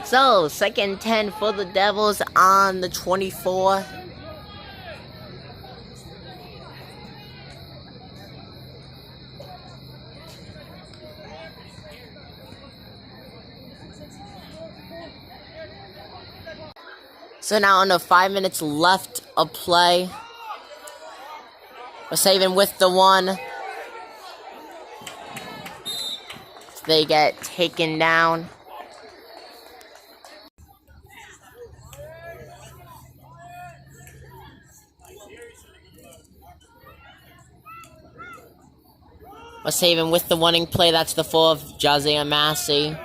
So, second 10 for the Devils on the 24. So now under 5 minutes left of play. We're saving with the one. They get taken down. We're saving with the winning play. That's the 4 of Josiah Massey.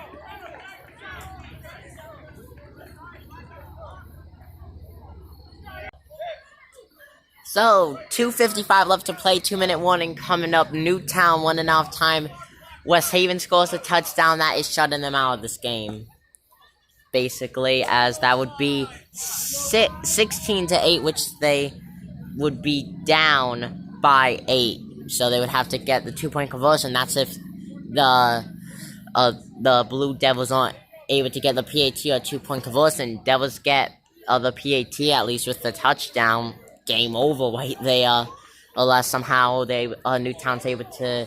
So, 2:55 left to play, 2-minute warning coming up. Newtown 1.5 time. West Haven scores a touchdown. That is shutting them out of this game. Basically, as that would be 16-8, which they would be down by 8. So they would have to get the 2-point conversion. That's if the Blue Devils aren't able to get the pt2 or 2-point conversion. Devils get the pt2 at least with the touchdown. Game over right there, unless somehow Newtown's able to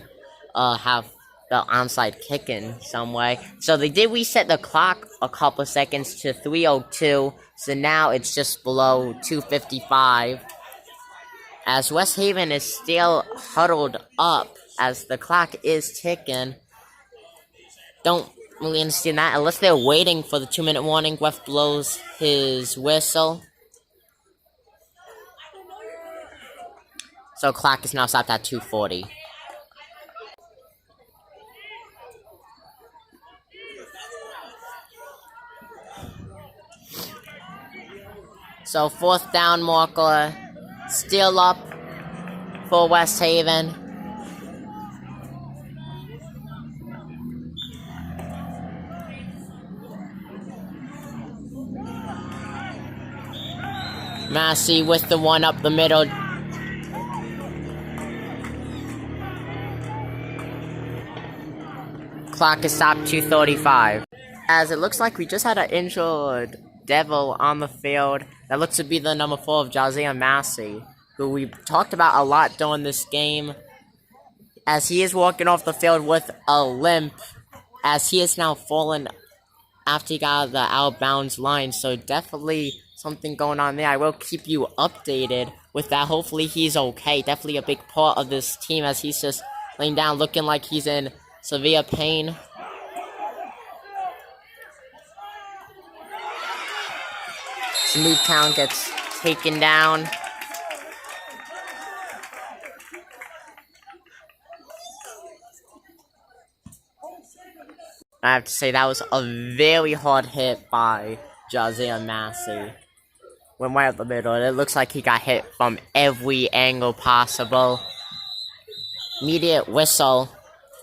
have the onside kick in some way. So they did reset the clock a couple seconds to 3:02, so now it's just below 2:55. As West Haven is still huddled up as the clock is ticking. Don't really understand that unless they're waiting for the 2-minute warning. Ref blows his whistle. So clock is now stopped at 2:40. So 4th down marker, still up for West Haven. Massey with the one up the middle. Clock is stopped 2:35. As it looks like we just had an injured Devil on the field. That looks to be the number 4 of Josiah Massey, who we talked about a lot during this game, as he is walking off the field with a limp, as he is now fallen after he got the out of bounds line. So definitely something going on there. I will keep you updated with that. Hopefully he's okay. Definitely a big part of this team, as he's just laying down looking like he's in severe pain. So Newtown gets taken down. I have to say that was a very hard hit by Josiah Massey. Went right up the middle. It looks like he got hit from every angle possible. Immediate whistle.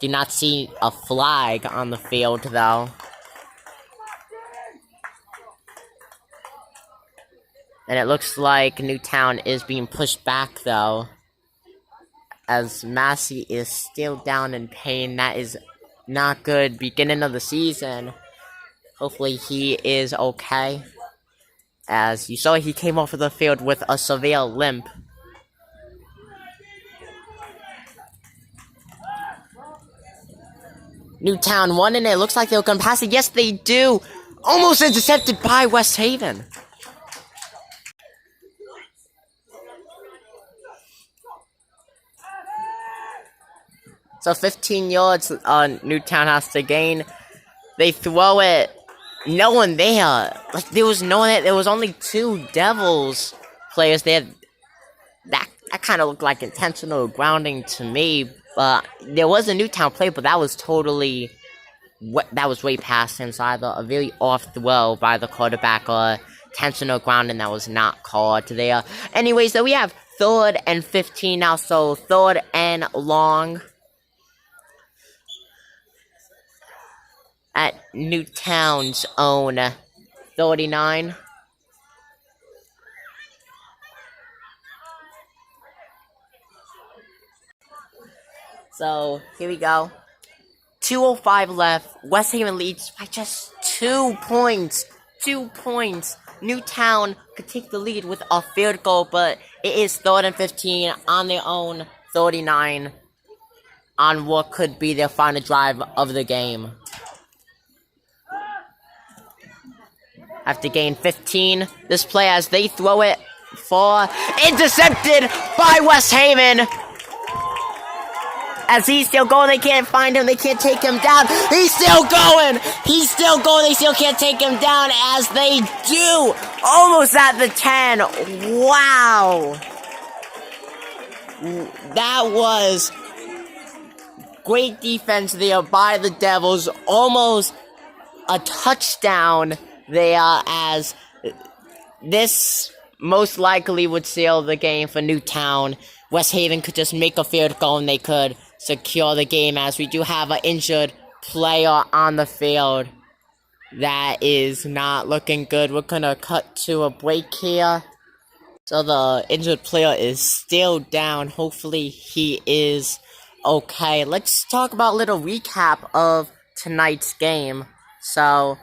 Do not see a flag on the field though. And it looks like Newtown is being pushed back though, as Massey is still down in pain. That is not good. Beginning of the season. Hopefully he is okay. As you saw, he came off of the field with a severe limp. Newtown won, and it looks like they're going to pass it. Yes, they do. Almost intercepted by West Haven. So 15 yards Newtown has to gain. They throw it. No one there. Like, there was no one there. There was only 2 Devils players there. That kind of looked like intentional grounding to me. But there was a Newtown play, but that was totally... that was way past him. So either a very off throw by the quarterback or intentional grounding that was not called there. Anyways, so we have 3rd and 15 now. So 3rd and long. At Newtown's own 39. So, here we go. 2:05 left. West Haven leads by just 2. 2 points. 2 points. Newtown could take the lead with a field goal, but it is 3rd and 15 on their own 39 on what could be their final drive of the game. Have to gain 15. This play as they throw it for intercepted by West Haven. As he's still going, they can't find him. They can't take him down. He's still going. He's still going. They still can't take him down as they do. Almost at the 10. Wow. That was great defense there by the Devils. Almost a touchdown there, as this most likely would seal the game for Newtown. West Haven could just make a field goal and they could secure the game, as we do have an injured player on the field. That is not looking good. We're gonna cut to a break here. So the injured player is still down. Hopefully he is okay. Let's talk about a little recap of tonight's game. So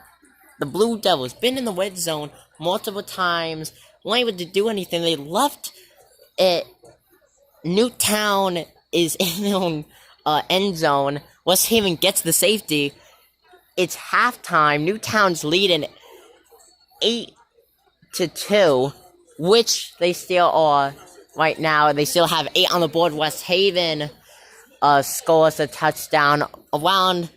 the Blue Devils been in the red zone multiple times, weren't able to do anything. They left it. Newtown is in their own end zone. West Haven gets the safety. It's halftime. Newtown's leading 8-2, which they still are right now. They still have 8 on the board. West Haven scores a touchdown around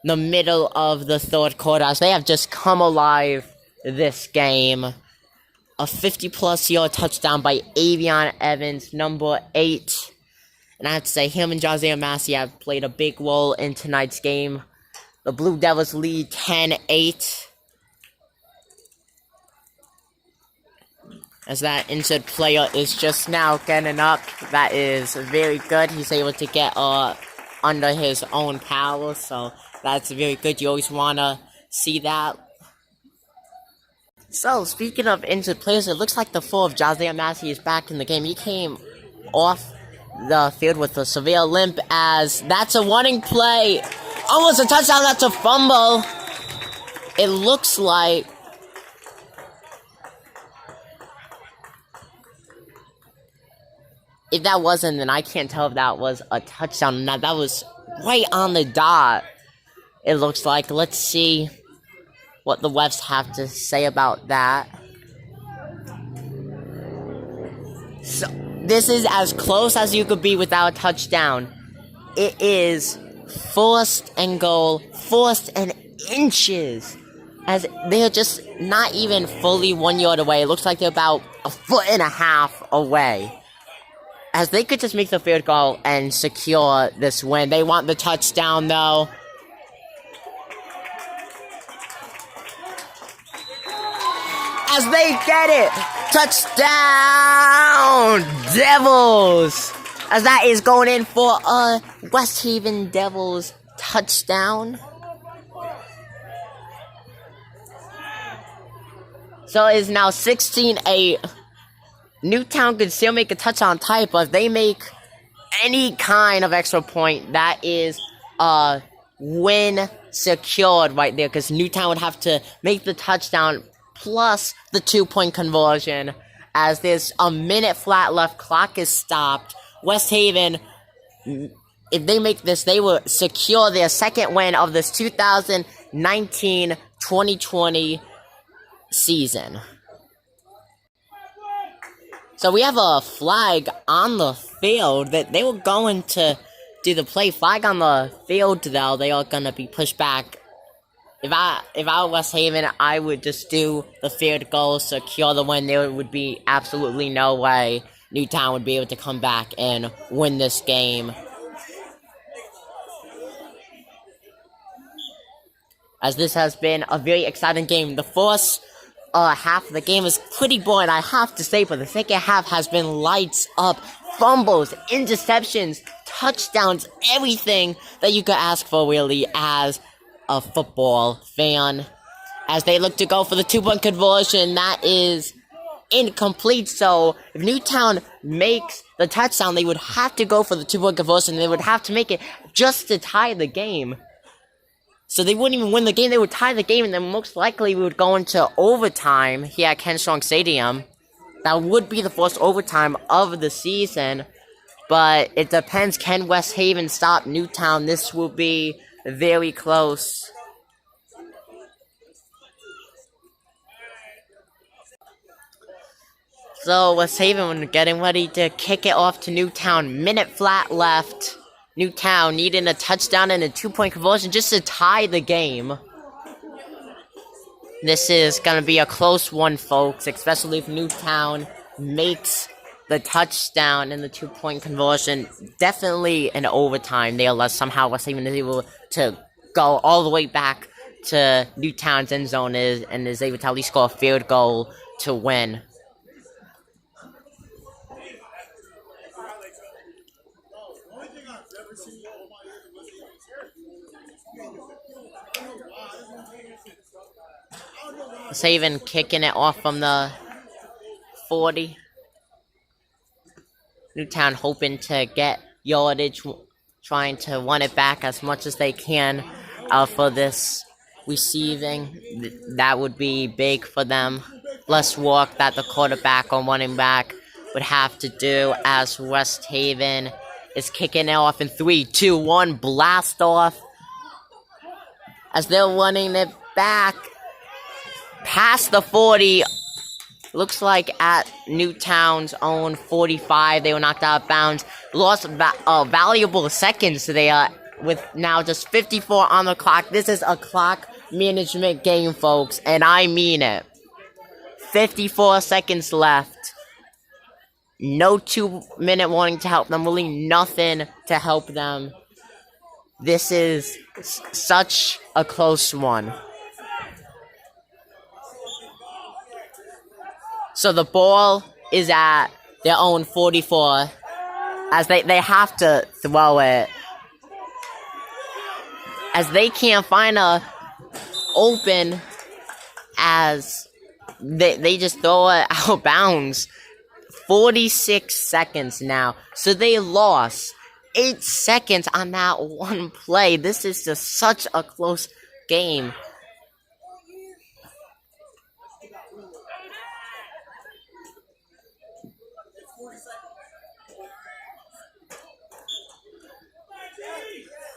the middle of the 3rd quarter, as they have just come alive this game. A 50-plus yard touchdown by Avion Evans, number 8. And I have to say, him and Josiah Massey have played a big role in tonight's game. The Blue Devils lead 10-8. As that injured player is just now getting up. That is very good. He's able to get under his own power, so that's very good. You always want to see that. So, speaking of injured players, it looks like the full of Josiah Massey is back in the game. He came off the field with a severe limp, as that's a running play. Almost a touchdown, that's a fumble. It looks like. If that wasn't, then I can't tell if that was a touchdown. Now, that was right on the dot, it looks like. Let's see what the refs have to say about that. So, this is as close as you could be without a touchdown. It is 1st and goal, 1st and inches, as they're just not even fully 1 yard away. It looks like they're about 1.5 feet away, as they could just make the field goal and secure this win. They want the touchdown, though. As they get it! Touchdown! Devils! As that is going in for a West Haven Devils touchdown. So it is now 16-8. Newtown could still make a touchdown type, but if they make any kind of extra point, that is a win secured right there, because Newtown would have to make the touchdown plus the 2-point conversion, as there's a minute flat left. Clock is stopped. West Haven, if they make this, they will secure their 2nd win of this 2019-2020 season. So we have a flag on the field that they were going to do the play. Flag on the field, though, they are going to be pushed back. If I were West Haven, I would just do the field goal, secure the win. There would be absolutely no way Newtown would be able to come back and win this game. As this has been a very exciting game. The first half of the game is pretty boring, I have to say, but the second half has been lights up. Fumbles, interceptions, touchdowns, everything that you could ask for, really, as a football fan. As they look to go for the 2-point conversion, that is incomplete. So if Newtown makes the touchdown, they would have to go for the 2-point conversion. They would have to make it just to tie the game. So they wouldn't even win the game, they would tie the game, and then most likely we would go into overtime here at Ken Strong Stadium. That would be the first overtime of the season, but it depends. Can West Haven stop Newtown? This will be very close. So West Haven getting ready to kick it off to Newtown. Minute flat left. Newtown needing a touchdown and a 2-point conversion just to tie the game. This is going to be a close one, folks, especially if Newtown makes the touchdown and the 2-point conversion. Definitely an overtime there, unless somehow West Haven is able to go all the way back to Newtown's end zone and is able to at least score a field goal to win. West Haven kicking it off from the 40. Newtown hoping to get yardage, trying to run it back as much as they can for this receiving. That would be big for them. Less work that the quarterback or running back would have to do, as West Haven is kicking it off in 3, 2, 1, blast off. As they're running it back past the 40. Looks like at Newtown's own 45, they were knocked out of bounds. Lost valuable seconds there with now just 54 on the clock. This is a clock management game, folks, and I mean it. 54 seconds left. No 2-minute warning to help them. Really nothing to help them. This is such a close one. So the ball is at their own 44, as they have to throw it, as they can't find a open, as they just throw it out of bounds. 46 seconds now, so they lost 8 seconds on that one play. This is just such a close game.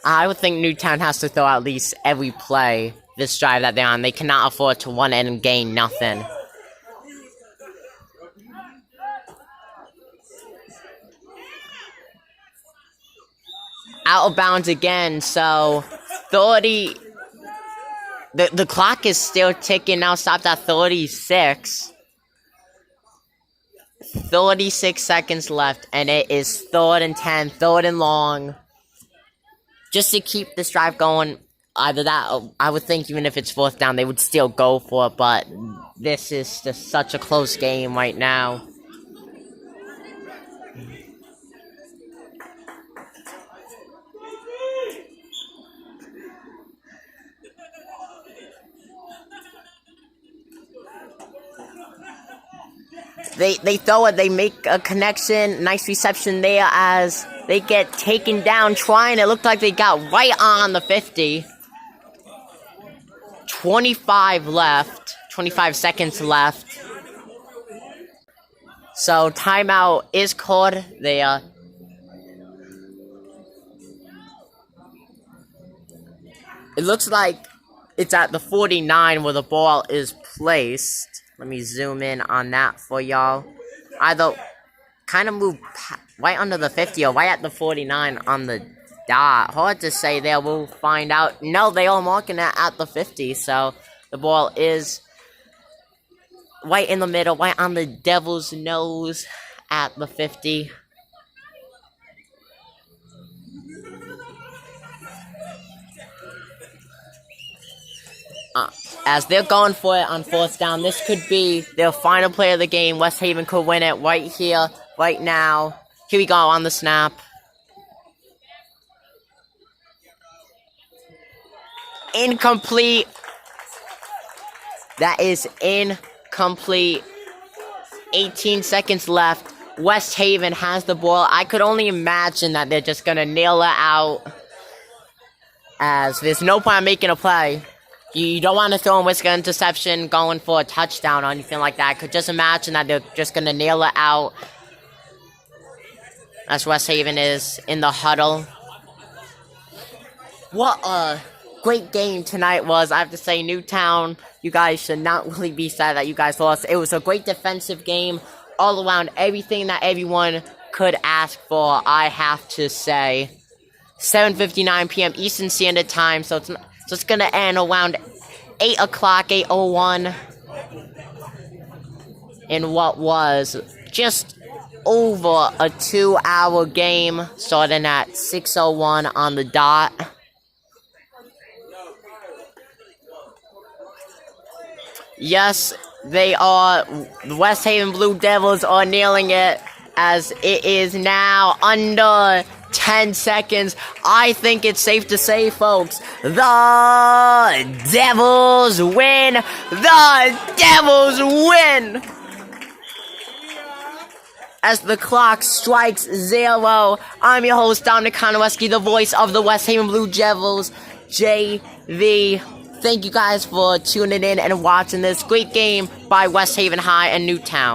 I would think Newtown has to throw at least every play this drive that they're on. They cannot afford to run it and gain nothing. Out of bounds again, so 30... The clock is still ticking now, stopped at 36. 36 seconds left, and it is 3rd and 10, 3rd and long. Just to keep this drive going, either that, or I would think even if it's 4th down, they would still go for it, but this is just such a close game right now. They throw it, they make a connection, nice reception there as they get taken down trying. It looked like they got right on the 50. 25 left, 25 seconds left. So timeout is called there. It looks like it's at the 49 where the ball is placed. Let me zoom in on that for y'all. Either kind of move right under the 50 or right at the 49 on the dot. Hard to say there. We'll find out. No, they are marking it at the 50. So the ball is right in the middle, right on the Devil's nose at the 50. As they're going for it on 4th down, this could be their final play of the game. West Haven could win it right here, right now. Here we go on the snap. Incomplete. That is incomplete. 18 seconds left. West Haven has the ball. I could only imagine that they're just going to nail it out. as there's no point making a play. You don't want to throw a whisker interception going for a touchdown or anything like that. Could just imagine that they're just going to nail it out. As West Haven is in the huddle. What a great game tonight was. I have to say, Newtown, you guys should not really be sad that you guys lost. It was a great defensive game. All around, everything that everyone could ask for, I have to say. 7:59 p.m. Eastern Standard Time, so it's gonna end around 8 o'clock, 8:01. In what was just over a 2-hour game, starting at 6:01 on the dot. Yes, they are. The West Haven Blue Devils are nailing it, as it is now under 10 seconds. I think it's safe to say, folks, the Devils win! The Devils win! As the clock strikes 0, I'm your host, Dominic Konowski, the voice of the West Haven Blue Devils, JV. Thank you guys for tuning in and watching this great game by West Haven High and Newtown.